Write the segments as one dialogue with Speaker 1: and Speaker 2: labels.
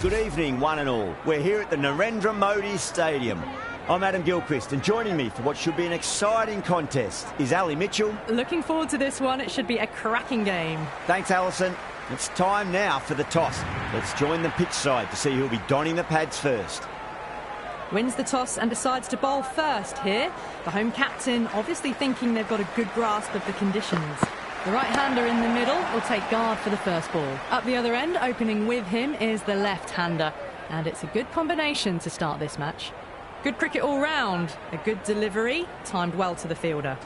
Speaker 1: Good evening, one and all. We're here at the Narendra Modi Stadium. I'm Adam Gilchrist, and joining me for what should be an exciting contest is Ali Mitchell.
Speaker 2: Looking forward to this one. It should be a cracking game.
Speaker 1: Thanks, Alison. It's time now for the toss. Let's join the pitch side to see who'll be donning the pads first.
Speaker 2: Wins the toss and decides to bowl first here. The home captain obviously thinking they've got a good grasp of the conditions. The right-hander in the middle will take guard for the first ball. Up the other end, opening with him, is the left-hander. And it's a good combination to start this match. Good cricket all round. A good delivery, timed well to the fielder.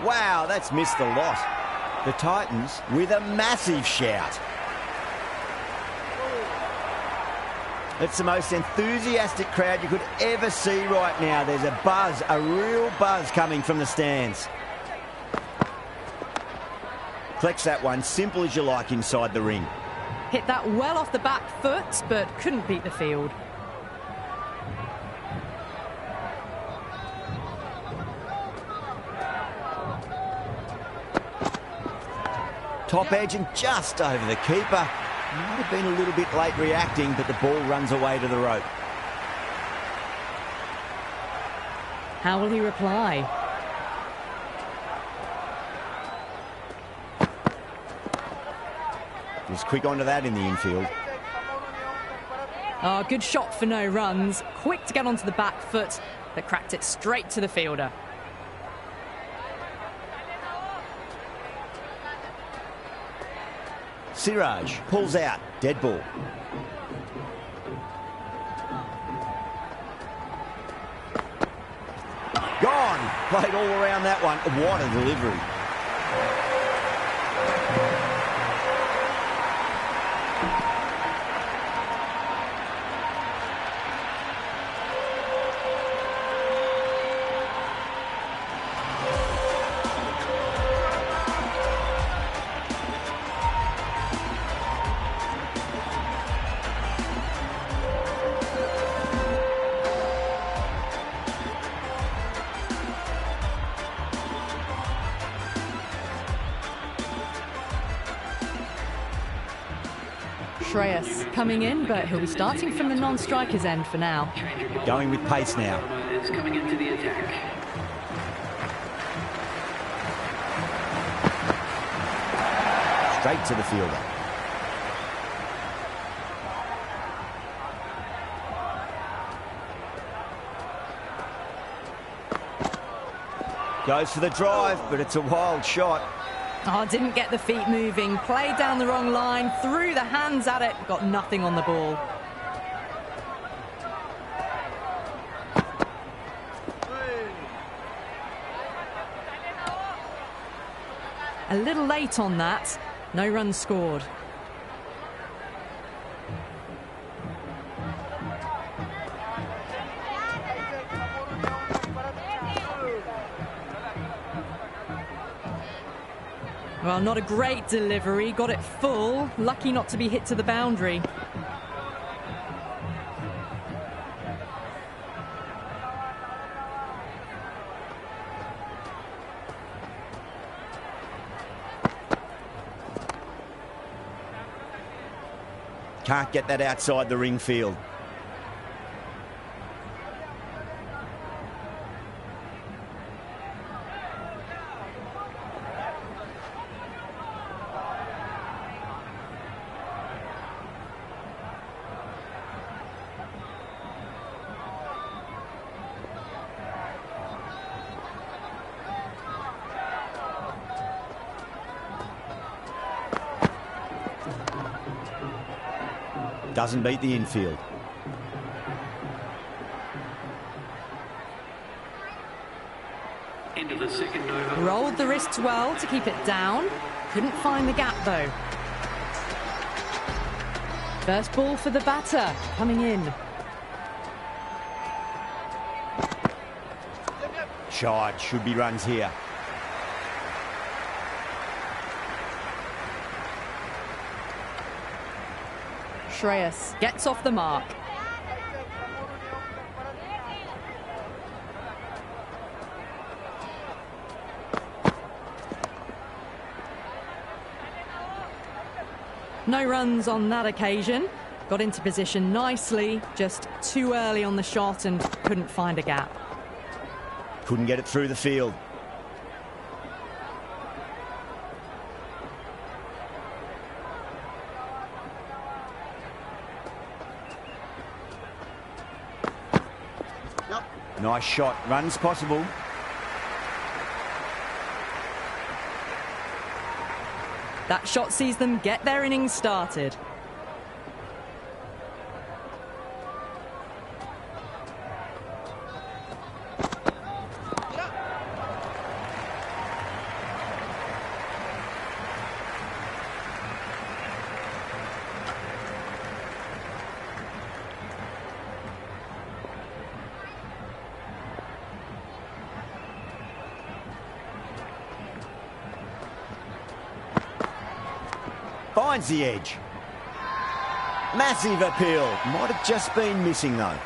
Speaker 1: Wow, that's missed a lot. The Titans with a massive shout. It's the most enthusiastic crowd you could ever see right now. There's a buzz, a real buzz coming from the stands. Collects that one, simple as you like inside the ring.
Speaker 2: Hit that well off the back foot, but couldn't beat the field.
Speaker 1: Top edge and just over the keeper. Might have been a little bit late reacting, but the ball runs away to the rope.
Speaker 2: How will he reply?
Speaker 1: Was quick onto that in the infield.
Speaker 2: Oh, good shot for no runs. Quick to get onto the back foot, but cracked it straight to the fielder.
Speaker 1: Siraj pulls out, dead ball. Gone! Played all around that one. What a delivery.
Speaker 2: Shreyas coming in, but he'll be starting from the non-striker's end for now.
Speaker 1: Going with pace now.
Speaker 3: Is coming into the attack.
Speaker 1: Straight to the fielder. Goes for the drive, but it's a wild shot.
Speaker 2: Oh, didn't get the feet moving, played down the wrong line, threw the hands at it, got nothing on the ball. A little late on that, no runs scored. Well, not a great delivery, got it full, lucky not to be hit to the boundary.
Speaker 1: Can't get that outside the ring field. Doesn't beat the infield.
Speaker 3: Into the second over.
Speaker 2: Rolled the wrists well to keep it down. Couldn't find the gap though. First ball for the batter, coming in.
Speaker 1: Charge, should be runs here.
Speaker 2: Shreyas gets off the mark. No runs on that occasion. Got into position nicely, just too early on the shot and couldn't find a gap.
Speaker 1: Couldn't get it through the field. Nice shot. Runs possible.
Speaker 2: That shot sees them get their innings started.
Speaker 1: Finds the edge. Massive appeal. Might have just been missing though.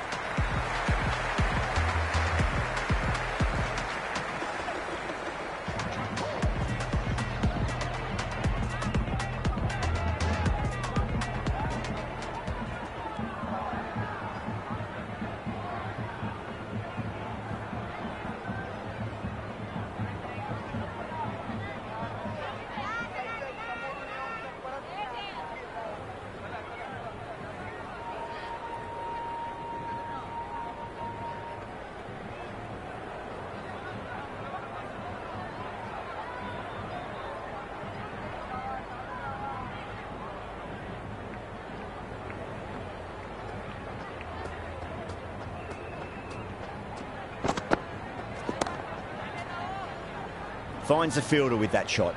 Speaker 1: Finds the fielder with that shot.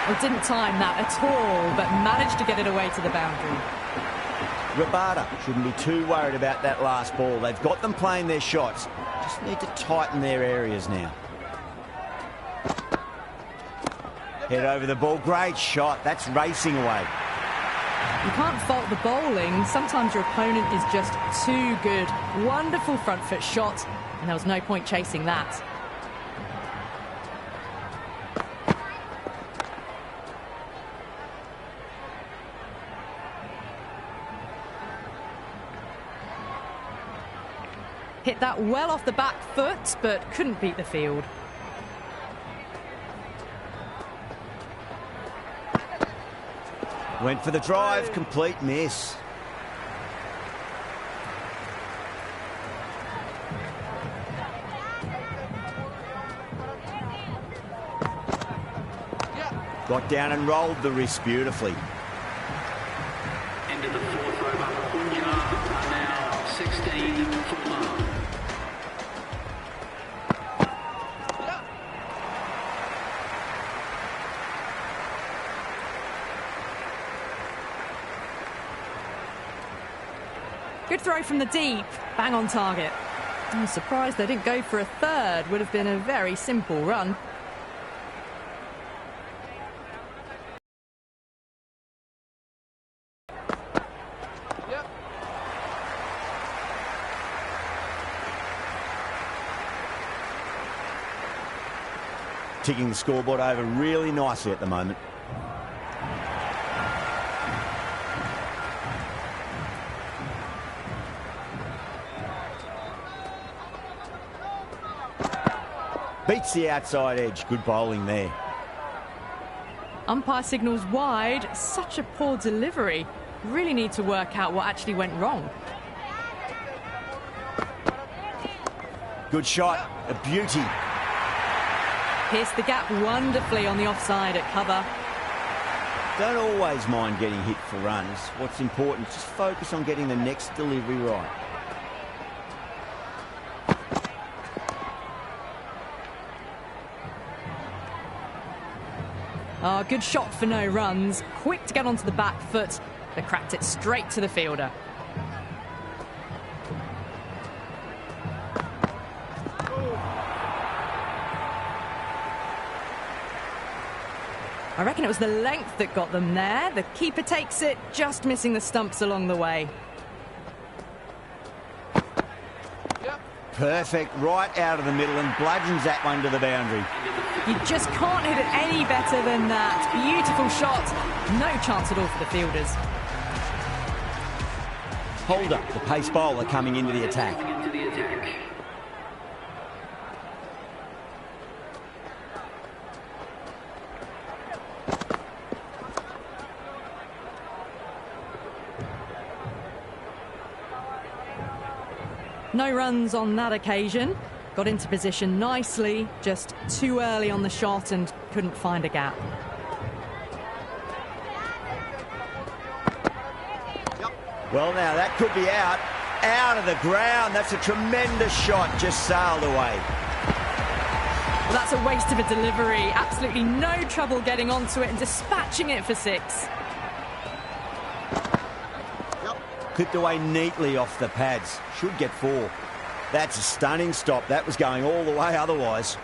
Speaker 2: Well, didn't time that at all, but managed to get it away to the boundary.
Speaker 1: Rabada shouldn't be too worried about that last ball. They've got them playing their shots. Just need to tighten their areas now. Head over the ball. Great shot. That's racing away.
Speaker 2: You can't fault the bowling. Sometimes your opponent is just too good. Wonderful front foot shot, and there was no point chasing that. Hit that well off the back foot, but couldn't beat the field.
Speaker 1: Went for the drive, complete miss. Got down and rolled the wrist beautifully.
Speaker 3: Into the fourth over. Punjab are now 16 for love.
Speaker 2: Good throw from the deep, bang on target. I'm surprised they didn't go for a third. Would have been a very simple run.
Speaker 1: Ticking the scoreboard over really nicely at the moment. Beats the outside edge. Good bowling there.
Speaker 2: Umpire signals wide. Such a poor delivery. Really need to work out what actually went wrong.
Speaker 1: Good shot. A beauty.
Speaker 2: Pierced the gap wonderfully on the offside at cover.
Speaker 1: Don't always mind getting hit for runs. What's important is just focus on getting the next delivery right.
Speaker 2: Oh, good shot for no runs. Quick to get onto the back foot, but cracked it straight to the fielder. I reckon it was the length that got them there. The keeper takes it, just missing the stumps along the way.
Speaker 1: Perfect, right out of the middle and bludgeons that one to the boundary.
Speaker 2: You just can't hit it any better than that. Beautiful shot. No chance at all for the fielders.
Speaker 1: Hold up, the pace bowler coming into the attack.
Speaker 2: No runs on that occasion. Got into position nicely, just too early on the shot and couldn't find a gap.
Speaker 1: Well, now that could be out of the ground. That's a tremendous shot, just sailed away.
Speaker 2: Well, that's a waste of a delivery. Absolutely no trouble getting onto it and dispatching it for 6.
Speaker 1: Clipped away neatly off the pads. Should get 4. That's a stunning stop. That was going all the way otherwise.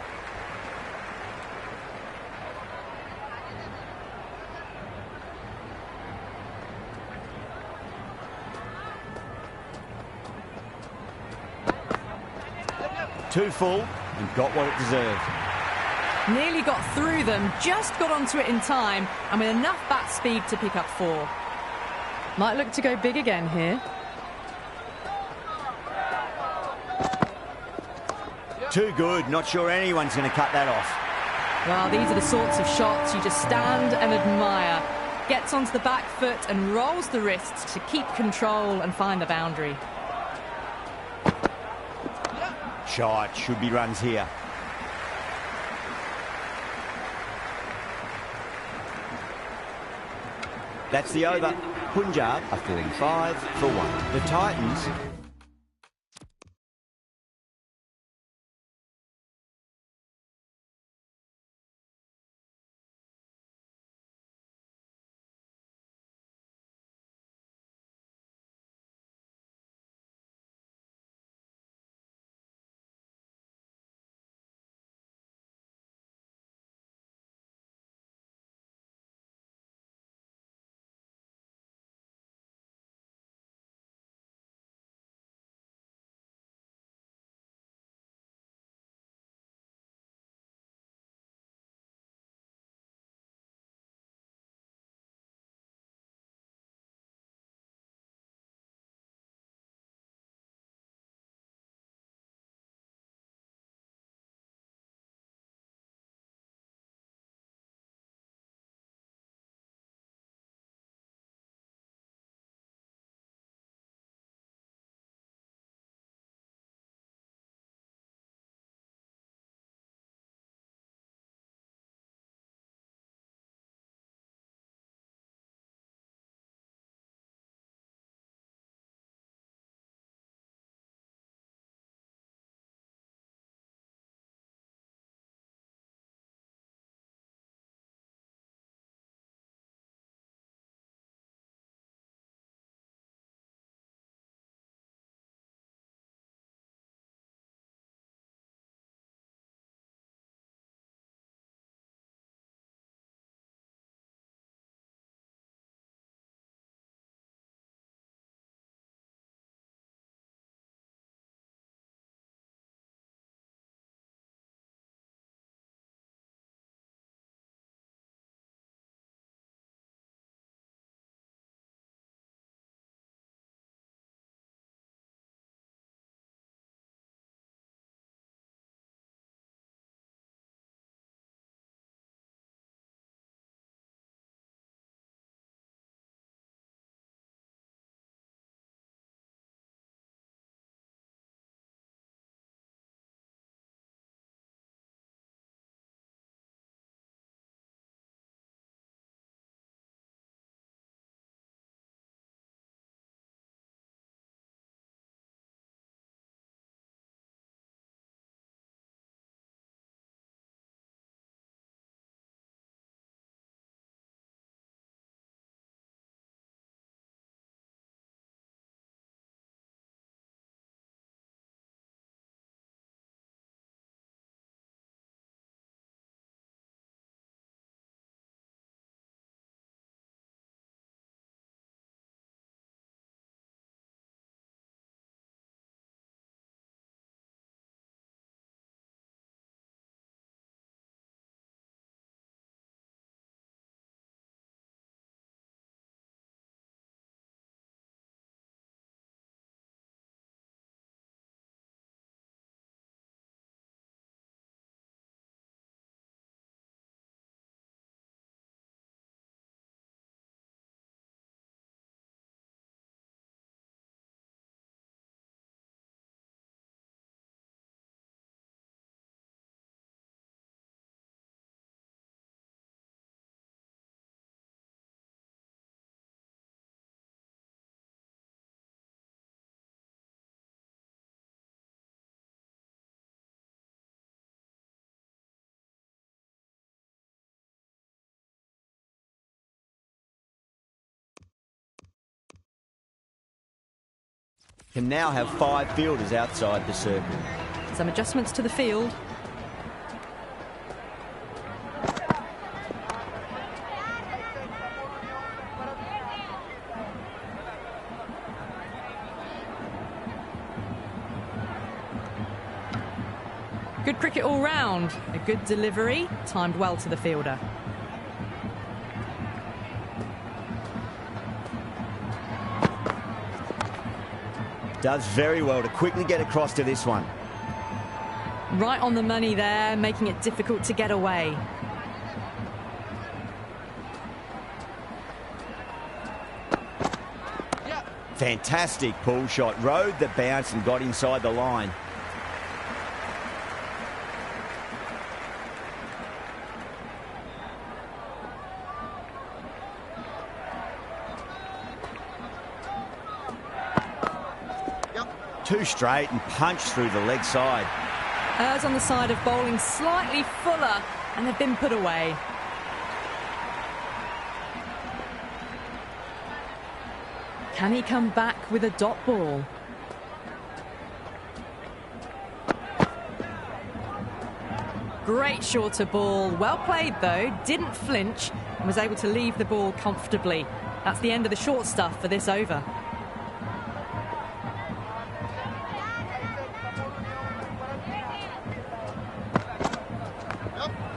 Speaker 1: Too full and got what it deserved.
Speaker 2: Nearly got through them, just got onto it in time and with enough bat speed to pick up 4. Might look to go big again here.
Speaker 1: Too good. Not sure anyone's going to cut that off.
Speaker 2: Well, these are the sorts of shots you just stand and admire. Gets onto the back foot and rolls the wrists to keep control and find the boundary.
Speaker 1: Shot. Should be runs here. That's the over. Punjab are 45 for 1. The Titans can now have 5 fielders outside the circle.
Speaker 2: Some adjustments to the field. Good cricket all round. A good delivery, timed well to the fielder.
Speaker 1: Does very well to quickly get across to this one.
Speaker 2: Right on the money there, making it difficult to get away.
Speaker 1: Fantastic pull shot. Rode the bounce and got inside the line. Too straight and punched through the leg side.
Speaker 2: Errs on the side of bowling slightly fuller, and they've been put away. Can he come back with a dot ball? Great shorter ball. Well played though. Didn't flinch and was able to leave the ball comfortably. That's the end of the short stuff for this over.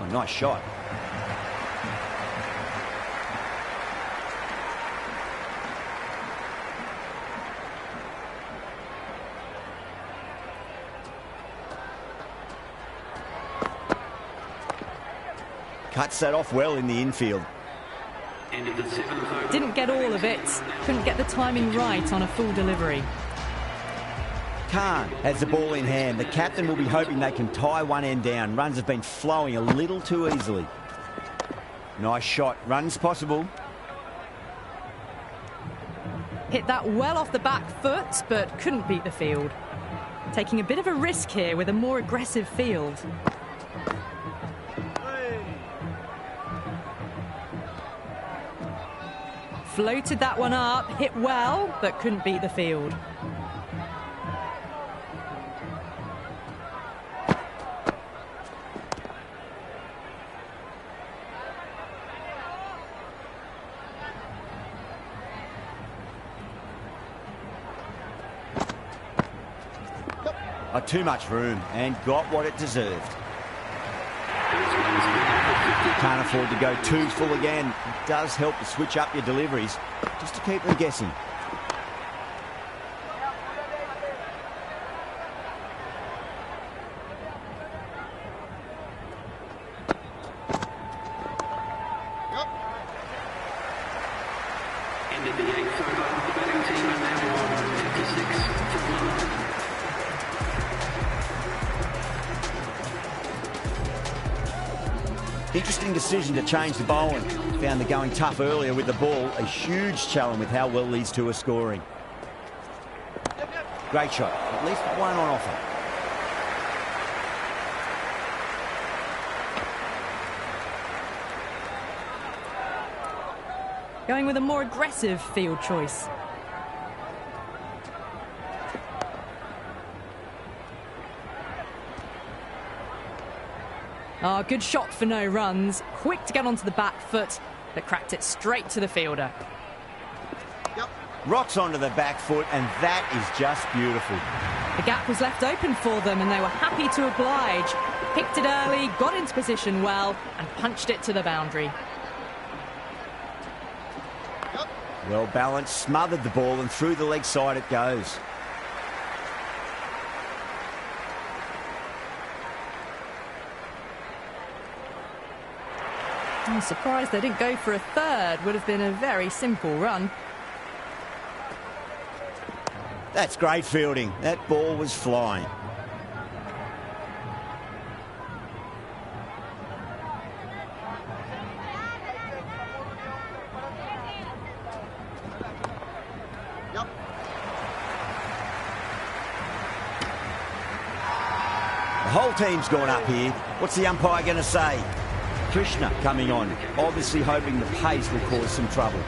Speaker 1: Nice shot. Cuts that off well in the infield.
Speaker 2: Didn't get all of it. Couldn't get the timing right on a full delivery.
Speaker 1: Khan has the ball in hand. The captain will be hoping they can tie one end down. Runs have been flowing a little too easily. Nice shot. Runs possible.
Speaker 2: Hit that well off the back foot, but couldn't beat the field. Taking a bit of a risk here with a more aggressive field. Floated that one up, hit well, but couldn't beat the field.
Speaker 1: Too much room and got what it deserved. Can't afford to go too full again. It does help to switch up your deliveries just to keep them guessing.
Speaker 3: Ended the 8th over. The batting team are now on 56 for 1.
Speaker 1: Interesting decision to change the bowling. Found the going tough earlier with the ball. A huge challenge with how well these two are scoring. Great shot. At least one on offer.
Speaker 2: Going with a more aggressive field choice. Oh, good shot for no runs. Quick to get onto the back foot, but cracked it straight to the fielder.
Speaker 1: Rocks onto the back foot, and that is just beautiful.
Speaker 2: The gap was left open for them, and they were happy to oblige. Picked it early, got into position well, and punched it to the boundary.
Speaker 1: Well balanced, smothered the ball, and through the leg side it goes.
Speaker 2: I'm surprised they didn't go for a third. Would have been a very simple run.
Speaker 1: That's great fielding. That ball was flying. The whole team's gone up here. What's the umpire going to say? Krishna coming on, obviously hoping the pace will cause some trouble.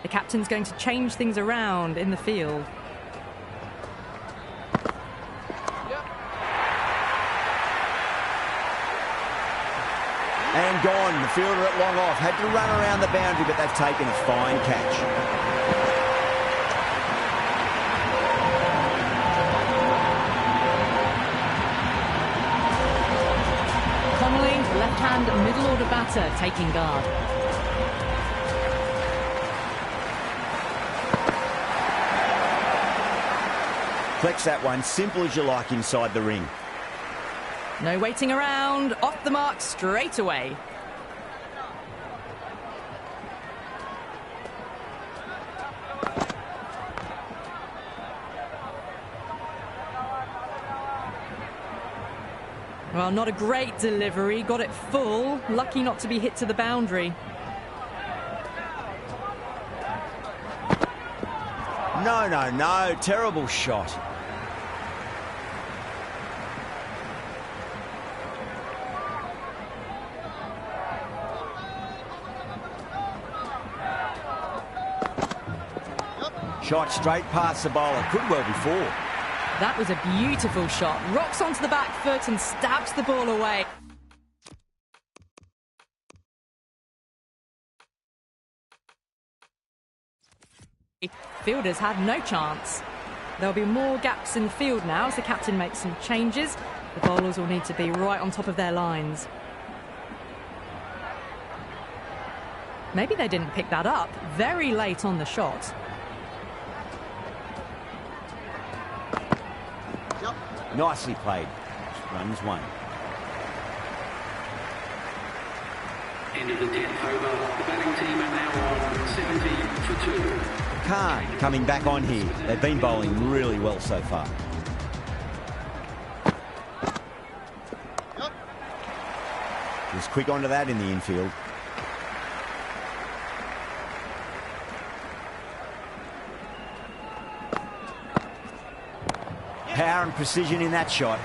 Speaker 2: The captain's going to change things around in the field.
Speaker 1: And gone. The fielder at long off. Had to run around the boundary, but they've taken a fine catch.
Speaker 2: Connolly, left-hand middle order batter, taking guard.
Speaker 1: Flex that one, simple as you like inside the ring.
Speaker 2: No waiting around, off the mark straight away. Well, not a great delivery, got it full, lucky not to be hit to the boundary.
Speaker 1: No, terrible shot. Shot straight past the bowler, could well be four.
Speaker 2: That was a beautiful shot. Rocks onto the back foot and stabs the ball away. Fielders had no chance. There'll be more gaps in the field now as the captain makes some changes. The bowlers will need to be right on top of their lines. Maybe they didn't pick that up. Very late on the shot.
Speaker 1: Nicely played. Runs one.
Speaker 3: End of the 10th over. The batting team are now on 70 for 2.
Speaker 1: Khan coming back on here. They've been bowling really well so far. Was quick onto that in the infield. Power and precision in that shot.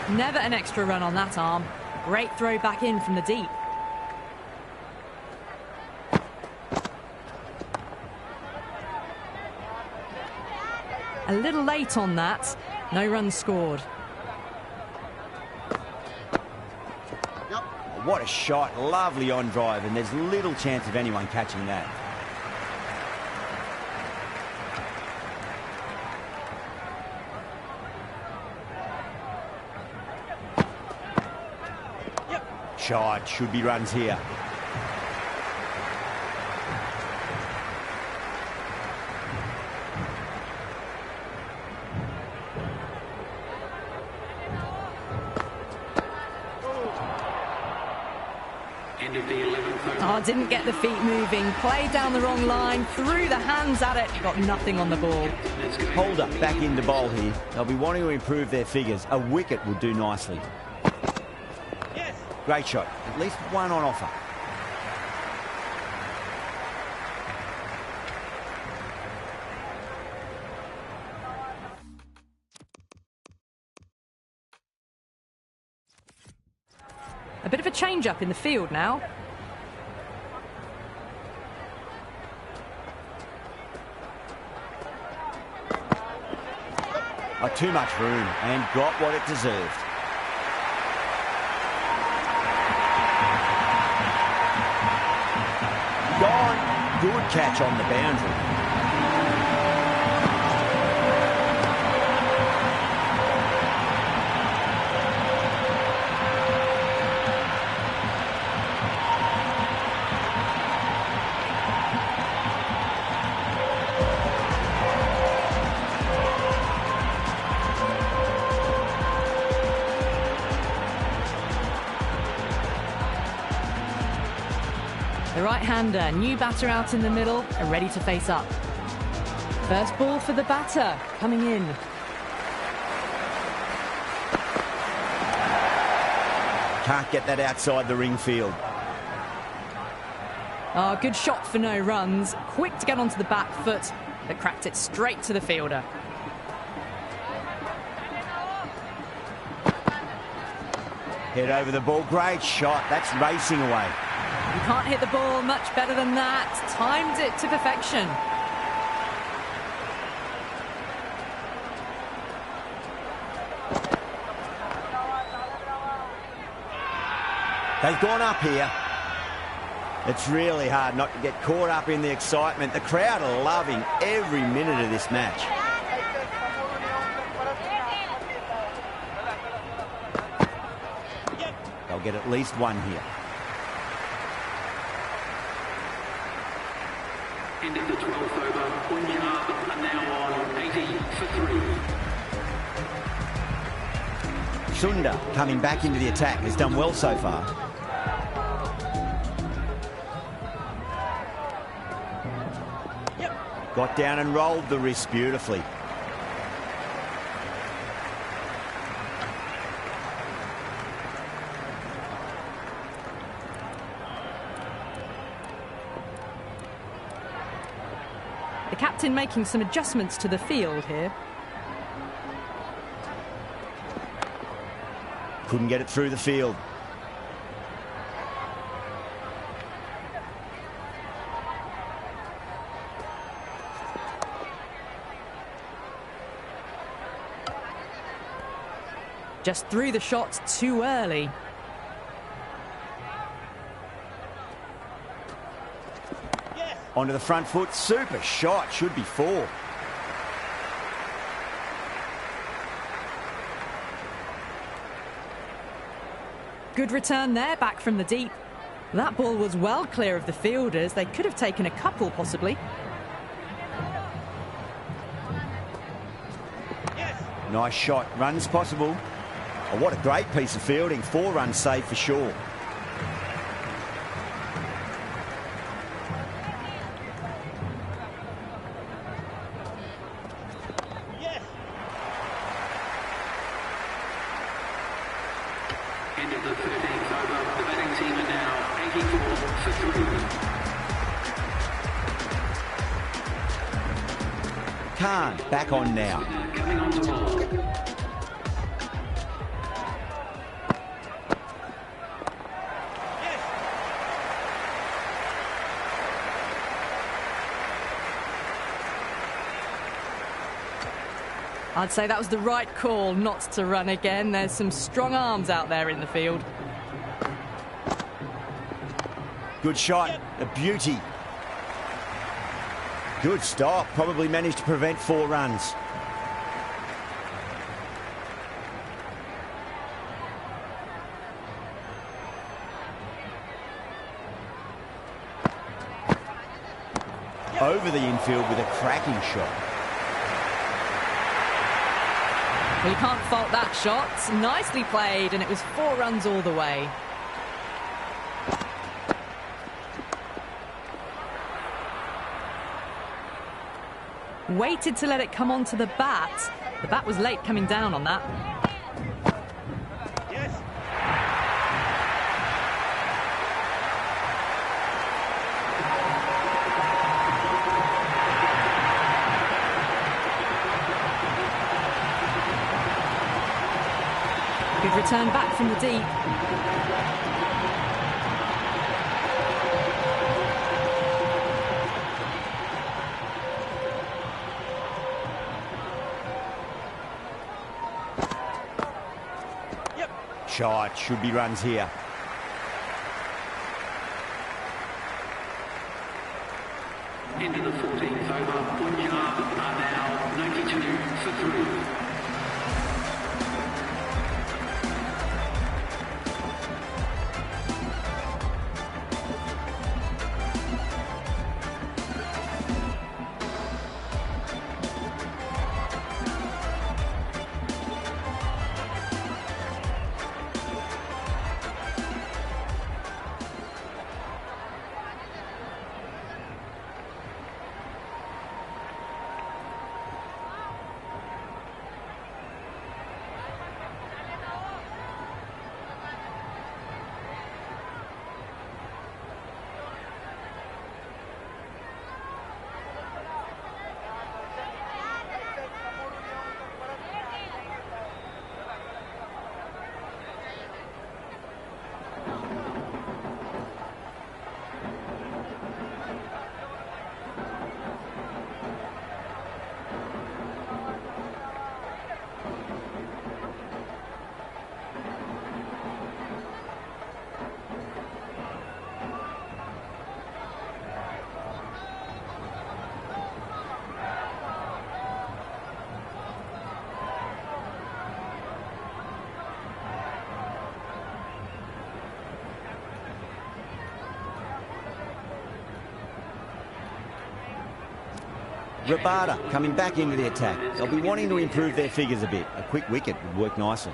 Speaker 2: Never an extra run on that arm. Great throw back in from the deep. A little late on that. No runs scored.
Speaker 1: What a shot. Lovely on drive, and there's little chance of anyone catching that. Shot. Should be runs here.
Speaker 3: End of the 11th over.
Speaker 2: Oh, didn't get the feet moving. Played down the wrong line. Threw the hands at it. Got nothing on the ball.
Speaker 1: Hold up back into bowl here. They'll be wanting to improve their figures. A wicket would do nicely. Great shot. At least one on offer.
Speaker 2: A bit of a change-up in the field now.
Speaker 1: Too much room and got what it deserved. Gone. Good catch on the boundary.
Speaker 2: The right-hander, new batter out in the middle, are ready to face up. First ball for the batter, coming in.
Speaker 1: Can't get that outside the ring field.
Speaker 2: Oh, good shot for no runs. Quick to get onto the back foot, but cracked it straight to the fielder.
Speaker 1: Head over the ball. Great shot. That's racing away.
Speaker 2: You can't hit the ball much better than that. Timed it to perfection.
Speaker 1: They've gone up here. It's really hard not to get caught up in the excitement. The crowd are loving every minute of this match. They'll get at least one here.
Speaker 3: End of the 12th over. Punjab are now on 80 for 3.
Speaker 1: Sunda coming back into the attack has done well so far. Got down and rolled the wrist beautifully.
Speaker 2: The captain making some adjustments to the field here.
Speaker 1: Couldn't get it through the field.
Speaker 2: Just threw the shots too early.
Speaker 1: Onto the front foot. Super shot. Should be 4.
Speaker 2: Good return there, back from the deep. That ball was well clear of the fielders. They could have taken a couple, possibly.
Speaker 1: Nice shot. Runs possible. Oh, what a great piece of fielding. 4 runs saved for sure.
Speaker 3: End of the 13th over. The batting team are now 84 for 3.
Speaker 1: Khan back on now.
Speaker 3: Coming on to ball.
Speaker 2: I'd say that was the right call not to run again. There's some strong arms out there in the field.
Speaker 1: Good shot. A beauty. Good stop. Probably managed to prevent 4 runs. Over the infield with a cracking shot.
Speaker 2: Well, you can't fault that shot. Nicely played, and it was 4 runs all the way. Waited to let it come onto the bat. The bat was late coming down on that. Good return back from the deep.
Speaker 1: Shot. Should be runs here.
Speaker 3: Into the 14th over. Punjab are now 92 for 3.
Speaker 1: Rabada coming back into the attack. They'll be wanting to improve their figures a bit. A quick wicket would work nicely.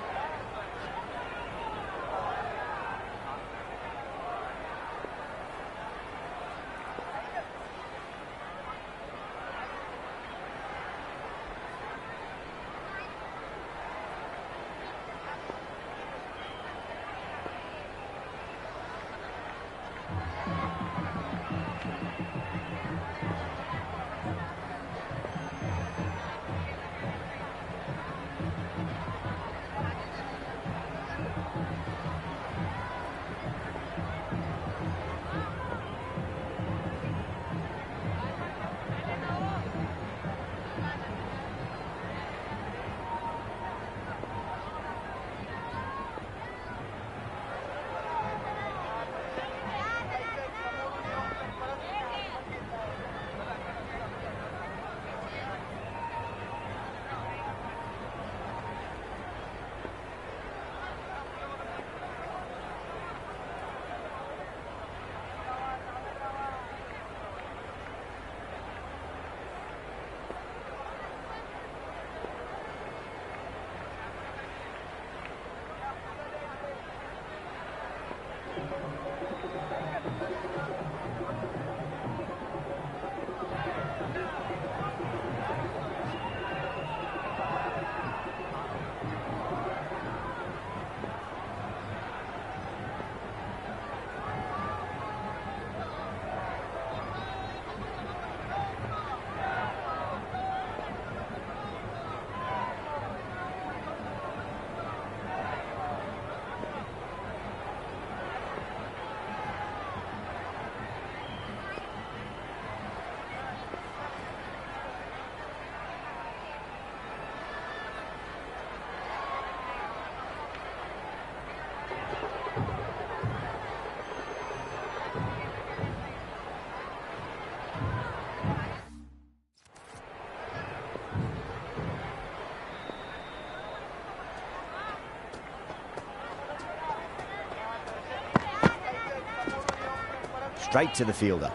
Speaker 1: Straight to the fielder.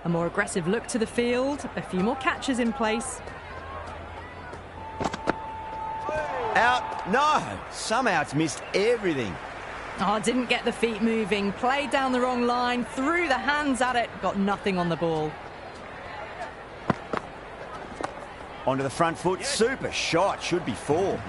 Speaker 2: A more aggressive look to the field, a few more catches in place.
Speaker 1: Out. No! Somehow it's missed everything.
Speaker 2: Oh, didn't get the feet moving, played down the wrong line, threw the hands at it, got nothing on the ball.
Speaker 1: Onto the front foot, super shot, should be 4.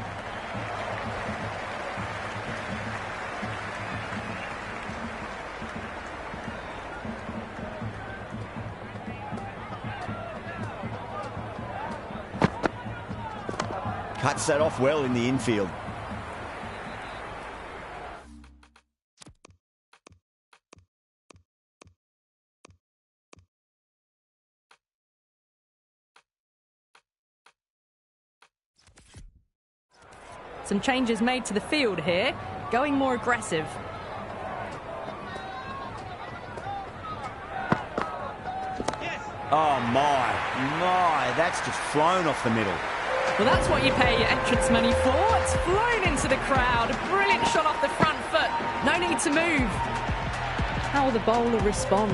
Speaker 1: Cuts that off well in the infield.
Speaker 2: Some changes made to the field here, going more aggressive.
Speaker 1: Oh my, that's just flown off the middle.
Speaker 2: Well, that's what you pay your entrance money for. It's flown into the crowd. A brilliant shot off the front foot. No need to move. How will the bowler respond?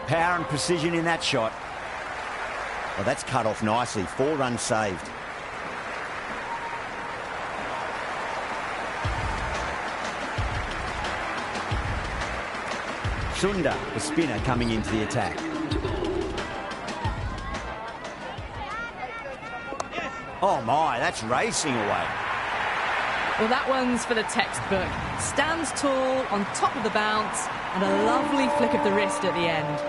Speaker 1: Power and precision in that shot. Well, that's cut off nicely. 4 runs saved. Sunda, the spinner, coming into the attack. Oh my, that's racing away.
Speaker 2: Well, that one's for the textbook. Stands tall, on top of the bounce, and a lovely flick of the wrist at the end.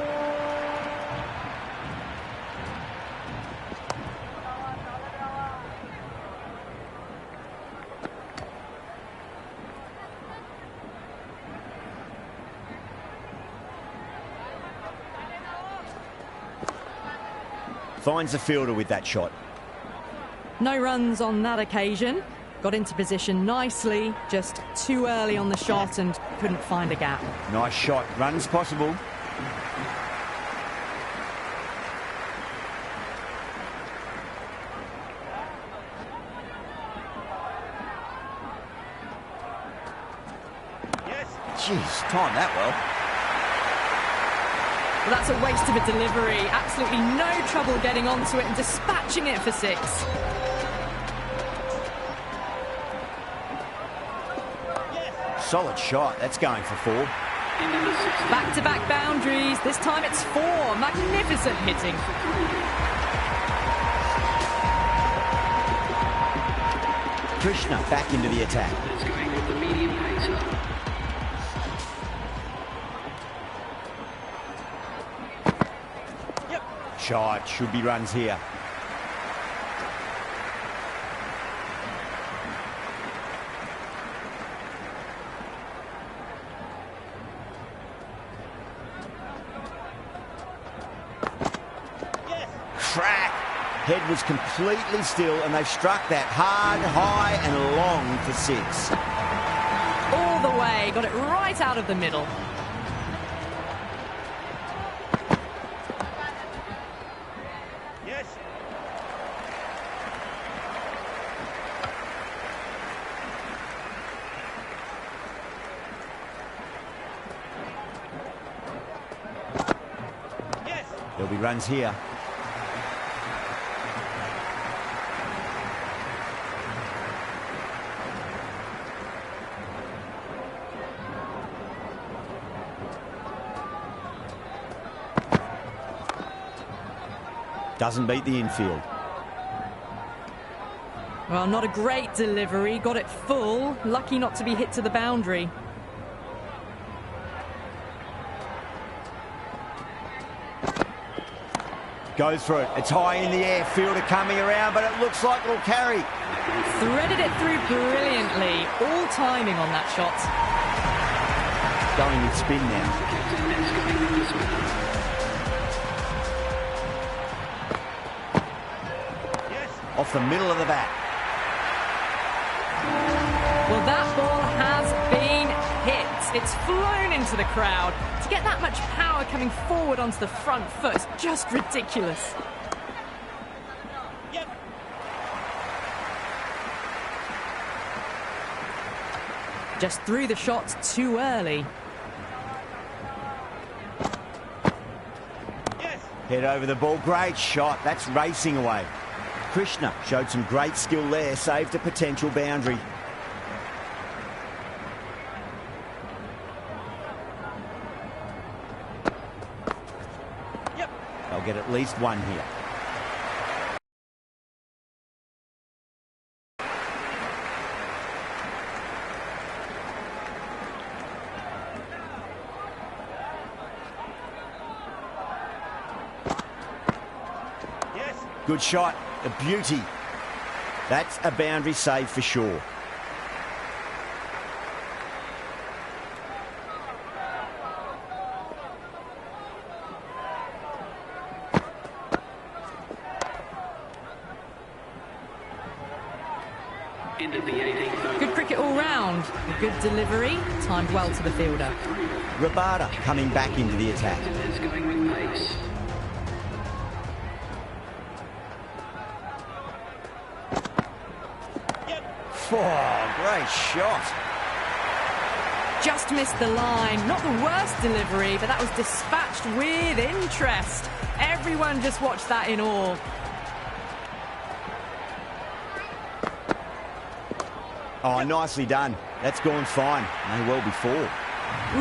Speaker 2: Finds the fielder with that shot. No runs on that occasion. Got into position nicely, just too early on the shot and couldn't find a gap.
Speaker 1: Nice shot. Runs possible. Jeez, timed that well.
Speaker 2: Well, that's a waste of a delivery. Absolutely no trouble getting onto it and dispatching it for 6.
Speaker 1: Solid shot. That's going for 4.
Speaker 2: Back-to-back boundaries. This time it's 4. Magnificent hitting.
Speaker 1: Krishna back into the attack.
Speaker 3: It's going with the medium pacer.
Speaker 1: Shot. Should be runs here. Crack. Head was completely still and they've struck that hard, high and long for 6.
Speaker 2: All the way. Got it right out of the middle.
Speaker 1: There'll be runs here. Doesn't beat the infield.
Speaker 2: Well, not a great delivery. Got it full. Lucky not to be hit to the boundary.
Speaker 1: Goes for it. It's high in the air. Fielder coming around, but it looks like it'll carry.
Speaker 2: Threaded it through brilliantly. All timing on that shot.
Speaker 1: Going with spin now. Off the middle of the bat.
Speaker 2: Well, that ball has been hit. It's flown into the crowd. To get that much power coming forward onto the front foot is just ridiculous. Just threw the shot too early.
Speaker 1: Head over the ball. Great shot. That's racing away. Krishna showed some great skill there. Saved a potential boundary. They'll get at least one here. Good shot, a beauty. That's a boundary save for sure.
Speaker 2: Good cricket all round. A good delivery, timed well to the fielder.
Speaker 1: Rabada coming back into the attack. Oh, great shot.
Speaker 2: Just missed the line. Not the worst delivery, but that was dispatched with interest. Everyone just watched that in awe.
Speaker 1: Oh, nicely done. That's gone fine. May well be 4.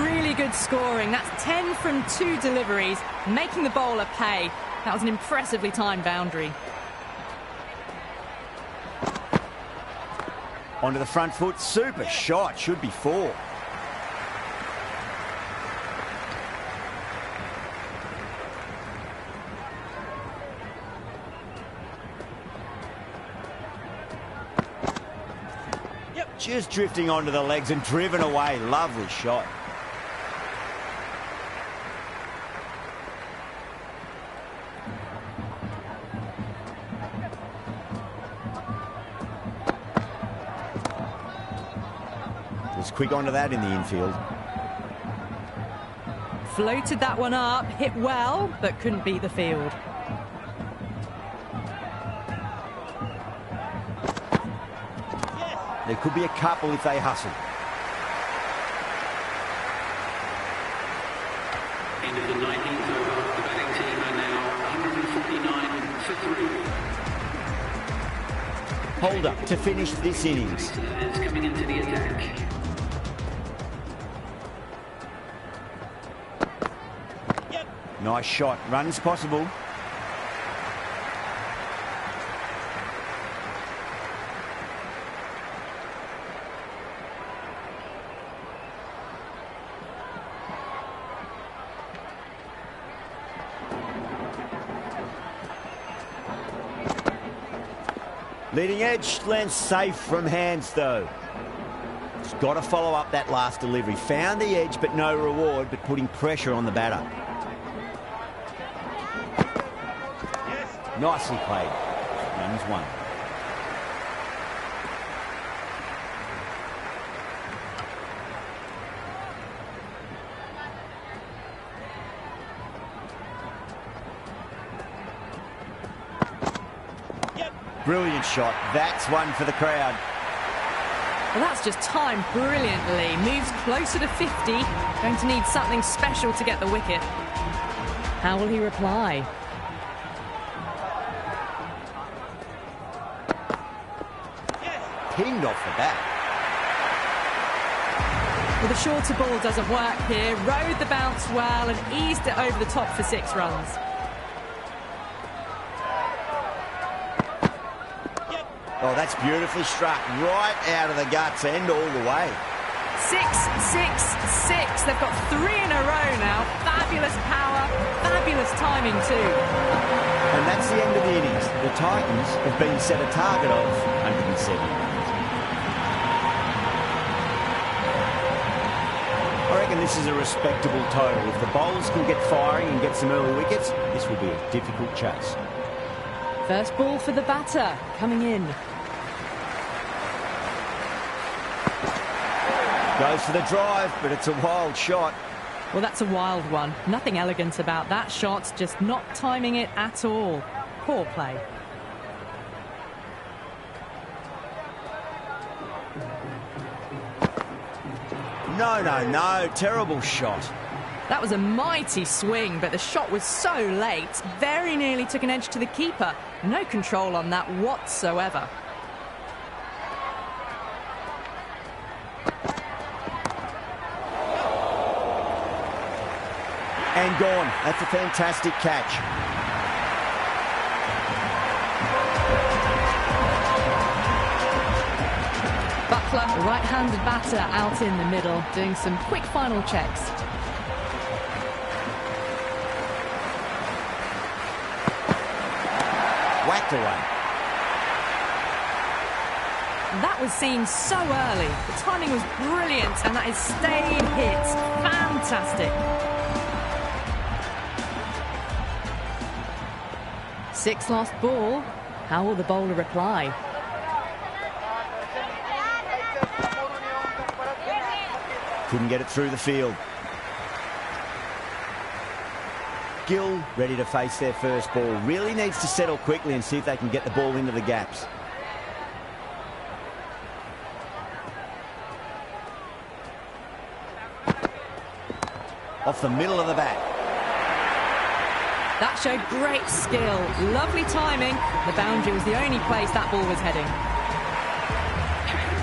Speaker 2: Really good scoring. That's 10 from 2 deliveries, making the bowler pay. That was an impressively timed boundary.
Speaker 1: Onto the front foot. Super shot. Should be 4. Just drifting onto the legs and driven away. Lovely shot. Was quick onto that in the infield.
Speaker 2: Floated that one up, hit well, but couldn't beat the field.
Speaker 1: There could be a couple if they hustle.
Speaker 3: End of the 19th over. The batting team are now 149 for 3.
Speaker 1: Hold up to finish this innings.
Speaker 3: It's coming into the attack.
Speaker 1: Nice shot. Runs possible. Leading edge lands safe from hands, though. He's got to follow up that last delivery. Found the edge, but no reward, but putting pressure on the batter. Nicely played. Runs one. Brilliant shot. That's one for the crowd.
Speaker 2: Well, that's just timed brilliantly. Moves closer to 50. Going to need something special to get the wicket. How will he reply?
Speaker 1: Pinged off the bat.
Speaker 2: Well, the shorter ball doesn't work here. Rode the bounce well and eased it over the top for 6 runs.
Speaker 1: Oh, that's beautifully struck. Right out of the guts and all the way.
Speaker 2: 6, 6, 6. They've got 3 in a row now. Fabulous power, fabulous timing too.
Speaker 1: And that's the end of the innings. The Titans have been set a target of 107 runs. I reckon this is a respectable total. If the bowlers can get firing and get some early wickets, this will be a difficult chase.
Speaker 2: First ball for the batter, coming in.
Speaker 1: Goes for the drive, but it's a wild shot.
Speaker 2: Well, that's a wild one. Nothing elegant about that shot, just not timing it at all. Poor play. No. Terrible shot. That was a mighty swing, but the shot was so late. Very nearly took an edge to the keeper. No control on that whatsoever.
Speaker 1: And gone. That's a fantastic catch.
Speaker 2: Buckler, the right-handed batter, out in the middle, doing some quick final checks.
Speaker 1: Whacked away.
Speaker 2: That was seen so early. The timing was brilliant, and that is staying hit. Fantastic. 6 last ball. How will the bowler reply?
Speaker 1: Couldn't get it through the field. Gill ready to face their first ball. Really needs to settle quickly and see if they can get the ball into the gaps. Off the middle of the bat.
Speaker 2: That showed great skill. Lovely timing. The boundary was the only place that ball was heading.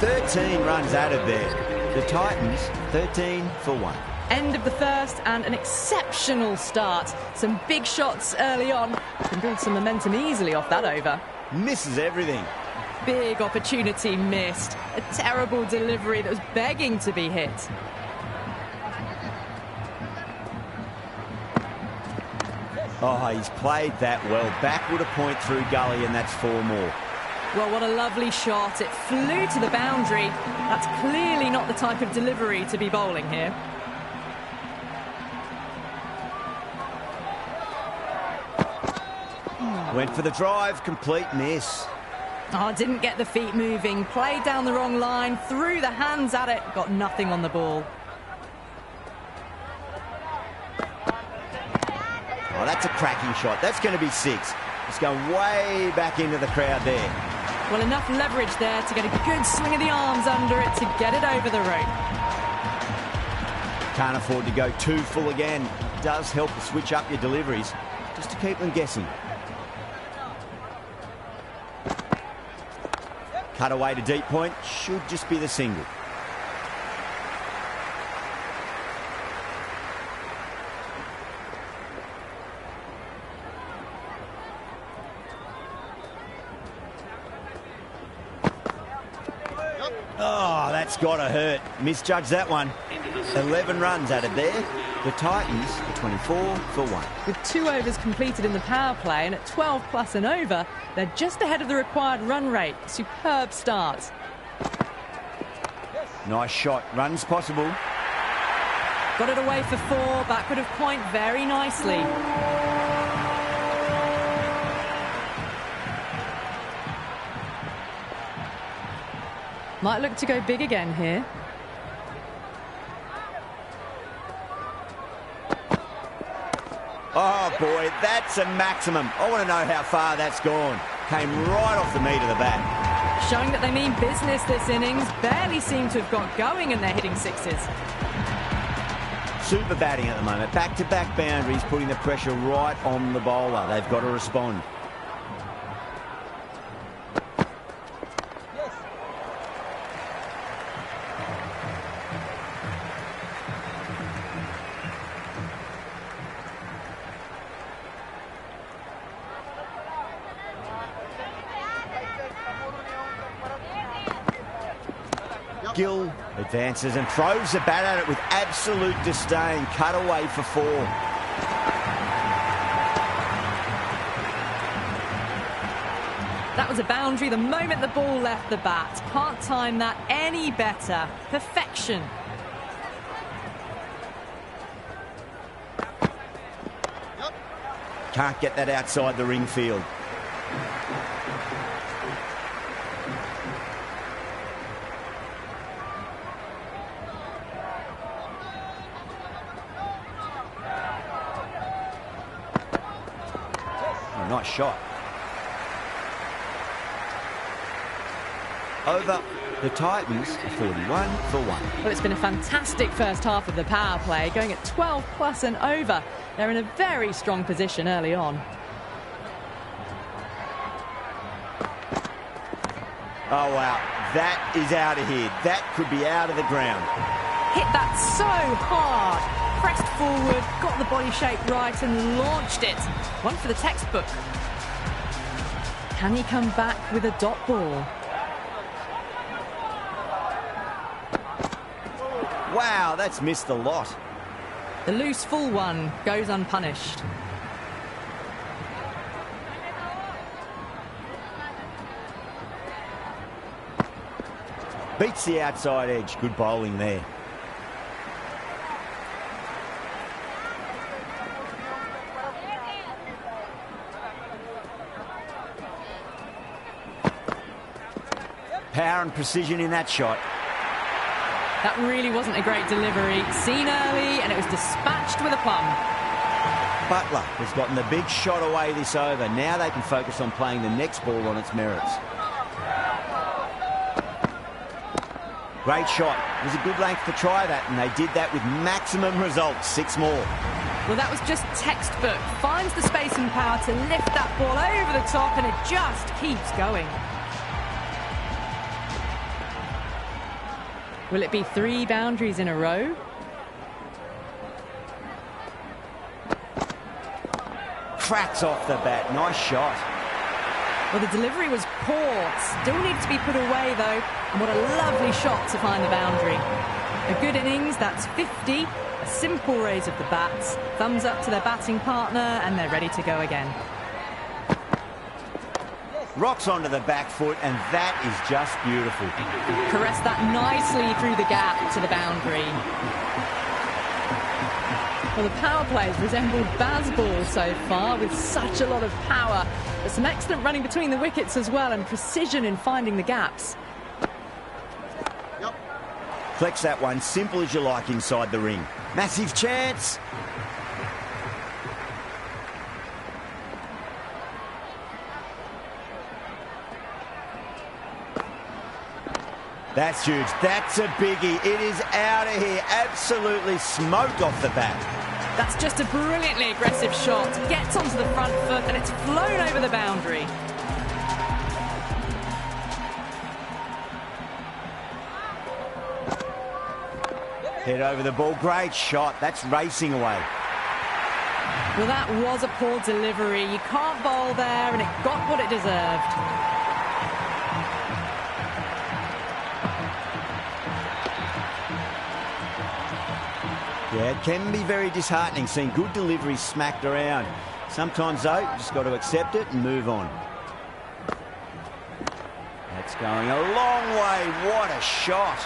Speaker 1: 13 runs added there. The Titans, 13 for 1.
Speaker 2: End of the first and an exceptional start. Some big shots early on. Can build some momentum easily off that over.
Speaker 1: Misses everything.
Speaker 2: Big opportunity missed. A terrible delivery that was begging to be hit.
Speaker 1: Oh, he's played that well. Backward a point through gully, and that's 4 more.
Speaker 2: Well, what a lovely shot. It flew to the boundary. That's clearly not the type of delivery to be bowling here.
Speaker 1: Went for the drive, complete miss.
Speaker 2: Oh, didn't get the feet moving. Played down the wrong line. Threw the hands at it. Got nothing on the ball.
Speaker 1: Oh, that's a cracking shot. That's going to be 6. It's going way back into the crowd there.
Speaker 2: Well, enough leverage there to get a good swing of the arms under it to get it over the rope.
Speaker 1: Can't afford to go too full again. It does help to switch up your deliveries just to keep them guessing. Cut away to deep point. Should just be the single. Oh, that's got to hurt. Misjudged that one. 11 runs added there. The Titans are 24 for 1.
Speaker 2: With 2 overs completed in the power play and at 12 plus and over, they're just ahead of the required run rate. Superb start.
Speaker 1: Nice shot. Runs possible.
Speaker 2: Got it away for 4. Backward of point very nicely. Might look to go big again here.
Speaker 1: Oh, boy, that's a maximum. I want to know how far that's gone. Came right off the meat of the bat.
Speaker 2: Showing that they mean business this innings. Barely seem to have got going and they're hitting 6s.
Speaker 1: Super batting at the moment. Back-to-back boundaries, putting the pressure right on the bowler. They've got to respond. Gill advances and throws the bat at it with absolute disdain. Cut away for 4.
Speaker 2: That was a boundary the moment the ball left the bat. Can't time that any better. Perfection.
Speaker 1: Can't get that outside the ring field. Nice shot. Over the Titans, 41 for 1.
Speaker 2: Well, it's been a fantastic first half of the power play, going at 12 plus and over. They're in a very strong position early on.
Speaker 1: Oh, wow. That is out of here. That could be out of the ground.
Speaker 2: Hit that so hard. Pressed forward, got the body shape right and launched it. One for the textbook. Can he come back with a dot ball?
Speaker 1: Wow, that's missed a lot.
Speaker 2: The loose full one goes unpunished.
Speaker 1: Beats the outside edge. Good bowling there. Power and precision in that shot.
Speaker 2: That really wasn't a great delivery. Seen early and it was dispatched with a plum.
Speaker 1: Butler has gotten the big shot away this over. Now they can focus on playing the next ball on its merits. Great shot. It was a good length to try that, and they did that with maximum results. 6 more.
Speaker 2: Well, that was just textbook. Finds the space and power to lift that ball over the top, and it just keeps going. Will it be 3 boundaries in a row?
Speaker 1: Cracks off the bat. Nice shot.
Speaker 2: Well, the delivery was poor. Still needs to be put away, though. And what a lovely shot to find the boundary. A good innings, that's 50. A simple raise of the bats. Thumbs up to their batting partner, and they're ready to go again.
Speaker 1: Rocks onto the back foot, and that is just beautiful.
Speaker 2: Caressed that nicely through the gap to the boundary. Well, the power plays resembled baseball so far with such a lot of power. But some excellent running between the wickets as well and precision in finding the gaps.
Speaker 1: Flex that one, simple as you like inside the ring. Massive chance. That's huge. That's a biggie. It is out of here. Absolutely smoked off the bat.
Speaker 2: That's just a brilliantly aggressive shot. Gets onto the front foot and it's flown over the boundary.
Speaker 1: Head over the ball. Great shot. That's racing away.
Speaker 2: Well, that was a poor delivery. You can't bowl there and it got what it deserved.
Speaker 1: Yeah, it can be very disheartening seeing good deliveries smacked around. Sometimes, though, you just got to accept it and move on. That's going a long way. What a shot.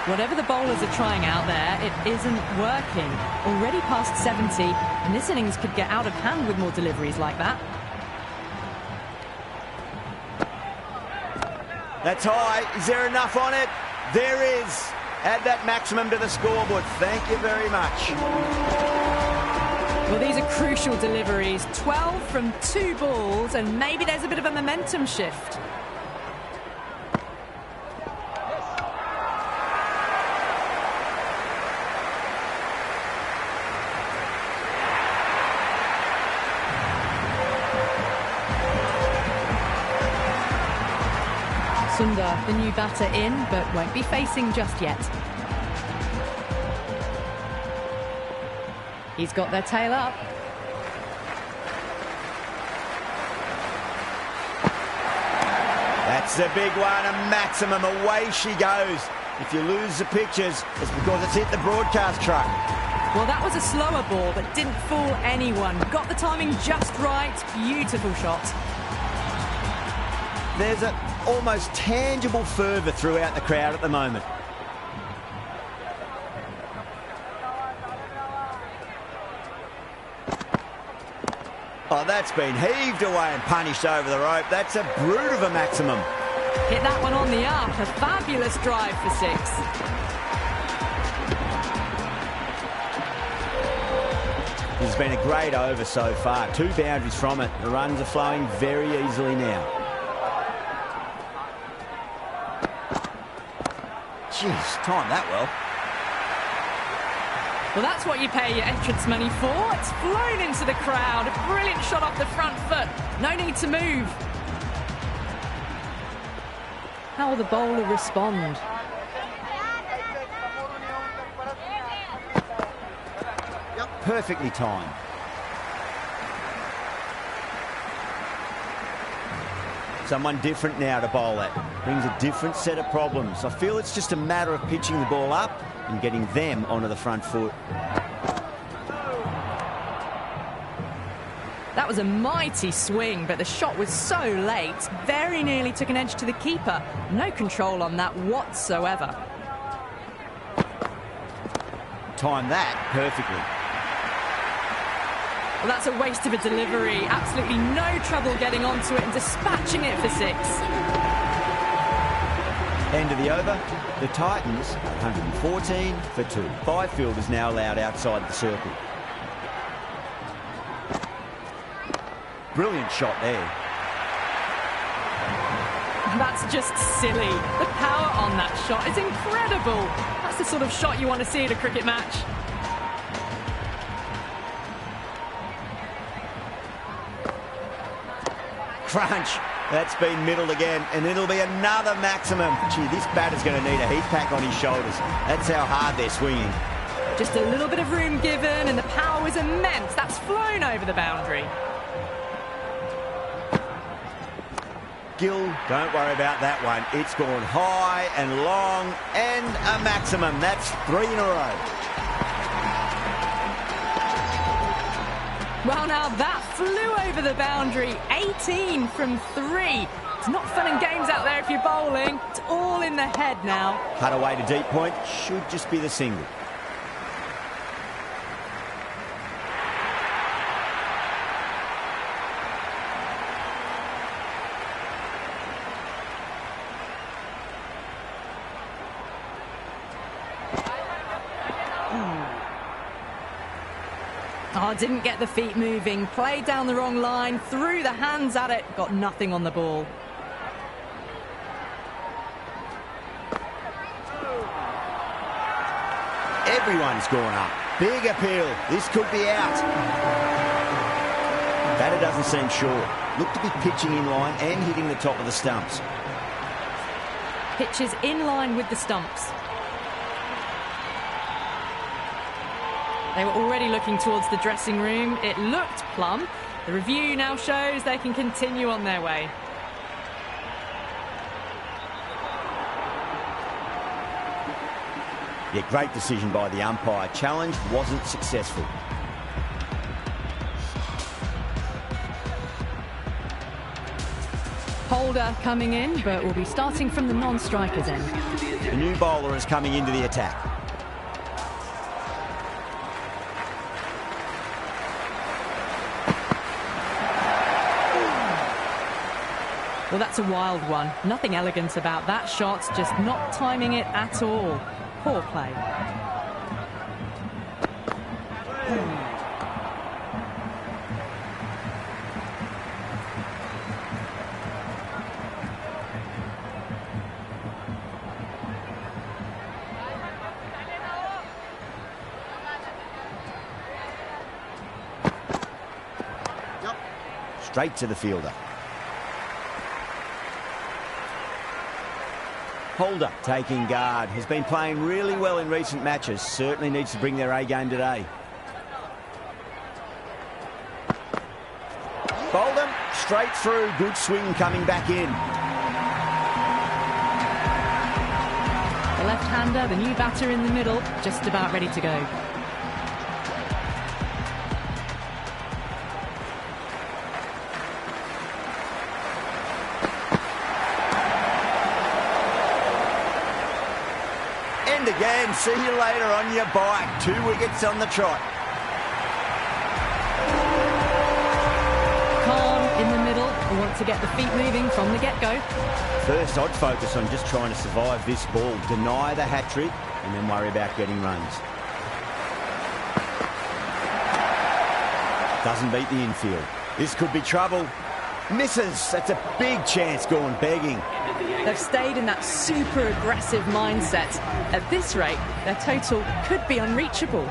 Speaker 2: Whatever the bowlers are trying out there, it isn't working. Already past 70, and this innings could get out of hand with more deliveries like that.
Speaker 1: That's high. Is there enough on it? There is. Add that maximum to the scoreboard. Thank you very much.
Speaker 2: Well, these are crucial deliveries. 12 from 2 balls, and maybe there's a bit of a momentum shift. Sundar, the new batter in, but won't be facing just yet. He's got their tail up.
Speaker 1: That's a big one, a maximum. Away she goes. If you lose the pictures, it's because it's hit the broadcast truck.
Speaker 2: Well, that was a slower ball, but didn't fool anyone. Got the timing just right. Beautiful shot.
Speaker 1: There's an almost tangible fervour throughout the crowd at the moment. Oh, that's been heaved away and punished over the rope. That's a brute of a maximum.
Speaker 2: Hit that one on the up. A fabulous drive for 6.
Speaker 1: This has been a great over so far. 2 boundaries from it. The runs are flowing very easily now. Jeez, timed that well.
Speaker 2: Well, that's what you pay your entrance money for. It's flown into the crowd. A brilliant shot off the front foot. No need to move. How will the bowler respond?
Speaker 1: Perfectly timed. Someone different now to bowl at. Brings a different set of problems. I feel it's just a matter of pitching the ball up and getting them onto the front foot.
Speaker 2: That was a mighty swing, but the shot was so late. Very nearly took an edge to the keeper. No control on that whatsoever.
Speaker 1: Timed that perfectly.
Speaker 2: Well, that's a waste of a delivery. Absolutely no trouble getting onto it and dispatching it for 6.
Speaker 1: End of the over. The Titans are 114 for 2. 5 fielders now allowed outside the circle. Brilliant shot there.
Speaker 2: That's just silly. The power on that shot is incredible. That's the sort of shot you want to see at a cricket match.
Speaker 1: Crunch. That's been middled again, and it'll be another maximum. Gee, this batter's going to need a heat pack on his shoulders. That's how hard they're swinging.
Speaker 2: Just a little bit of room given, and the power was immense. That's flown over the boundary.
Speaker 1: Gill, don't worry about that one. It's gone high and long and a maximum. That's 3 in a row.
Speaker 2: Well, now that flew over the boundary. 18 from 3. It's not fun and games out there if you're bowling. It's all in the head now.
Speaker 1: Cut away to deep point. Should just be the single.
Speaker 2: Oh, didn't get the feet moving, played down the wrong line, threw the hands at it, got nothing on the ball.
Speaker 1: Everyone's gone up. Big appeal. This could be out. Batter doesn't seem sure. Looked to be pitching in line and hitting the top of the stumps.
Speaker 2: Pitches in line with the stumps. They were already looking towards the dressing room. It looked plumb. The review now shows they can continue on their way.
Speaker 1: Yeah, great decision by the umpire. Challenge wasn't successful.
Speaker 2: Holder coming in, but will be starting from the non-strikers end.
Speaker 1: The new bowler is coming into the attack.
Speaker 2: Well, that's a wild one. Nothing elegant about that shot, just not timing it at all. Poor play.
Speaker 1: Straight to the fielder. Holder taking guard. Has been playing really well in recent matches. Certainly needs to bring their A game today. Bowled him. Straight through. Good swing coming back in.
Speaker 2: The left-hander, the new batter in the middle, just about ready to go.
Speaker 1: Again, see you later on your bike. 2 wickets on the trot.
Speaker 2: Calm in the middle. We want to get the feet moving from the get-go.
Speaker 1: First, I'd focus on just trying to survive this ball, deny the hat-trick, and then worry about getting runs. Doesn't beat the infield. This could be trouble. Misses. That's a big chance gone begging.
Speaker 2: They've stayed in that super aggressive mindset. At this rate, their total could be unreachable.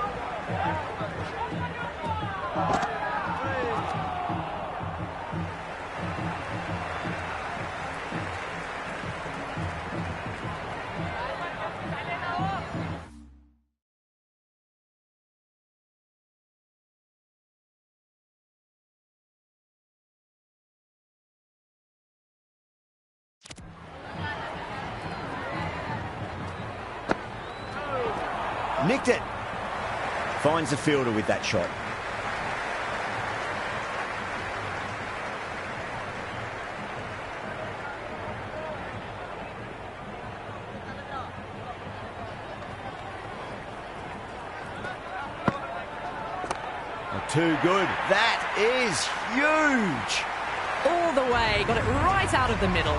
Speaker 1: Nicked it. Finds the fielder with that shot. Too good. That is huge.
Speaker 2: All the way. Got it right out of the middle.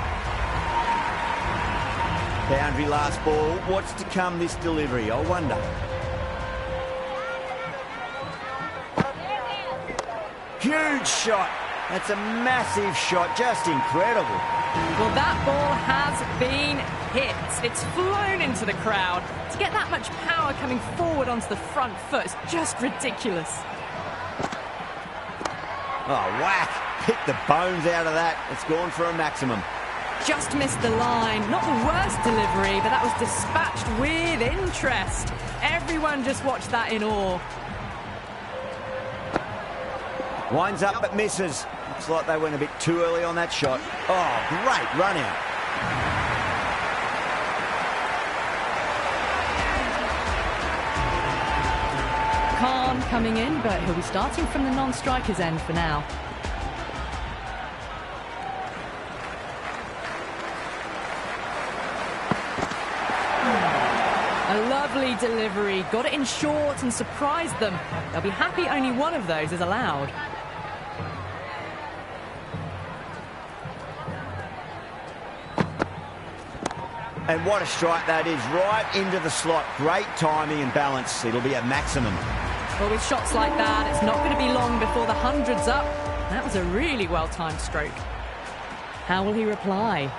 Speaker 1: Boundary last ball. What's to come this delivery? I wonder. Huge shot. That's a massive shot. Just incredible.
Speaker 2: Well, that ball has been hit. It's flown into the crowd. To get that much power coming forward onto the front foot is just ridiculous.
Speaker 1: Oh, whack. Picked the bones out of that. It's gone for a maximum.
Speaker 2: Just missed the line. Not the worst delivery, but that was dispatched with interest. Everyone just watched that in awe. Winds up but misses. Looks like they went a bit too early on that shot. Oh, great run out. Khan coming in, but he'll be starting from the non-strikers end for now. A lovely delivery, got it in short and surprised them. They'll be happy only one of those is allowed. And what a strike that is, right into the slot. Great timing and balance. It'll be a maximum. Well, with shots like that, it's not going to be long before the 100's up. That was a really well-timed stroke. How will he reply?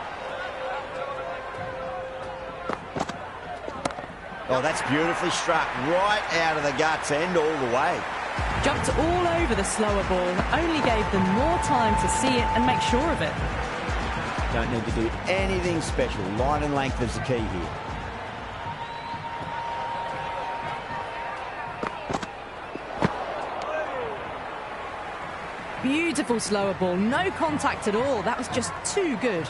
Speaker 1: Oh, that's beautifully struck. Right out of the guts and all the way.
Speaker 2: Jumped all over the slower ball. Only gave them more time to see it and make sure of it.
Speaker 1: Don't need to do anything special. Line and length is the key here.
Speaker 2: Beautiful slower ball. No contact at all. That was just too good.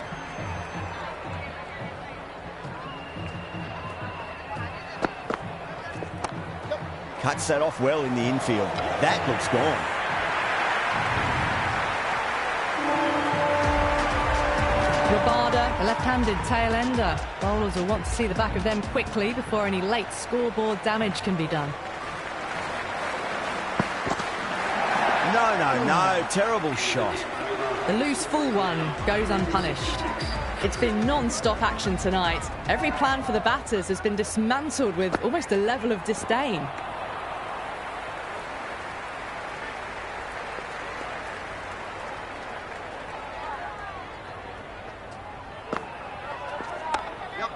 Speaker 1: Cuts that off well in the infield. That looks gone.
Speaker 2: Rabada, the left-handed tail ender. Bowlers will want to see the back of them quickly before any late scoreboard damage can be done.
Speaker 1: No. Terrible shot.
Speaker 2: The loose full one goes unpunished. It's been non-stop action tonight. Every plan for the batters has been dismantled with almost a level of disdain.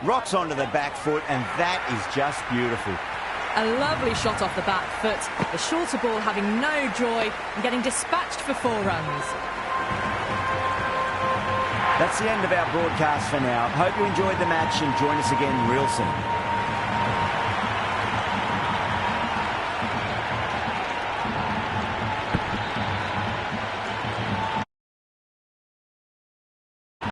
Speaker 1: Rocks onto the back foot, and that is just beautiful.
Speaker 2: A lovely shot off the back foot. The shorter ball having no joy and getting dispatched for 4 runs.
Speaker 1: That's the end of our broadcast for now. Hope you enjoyed the match and join us again real soon.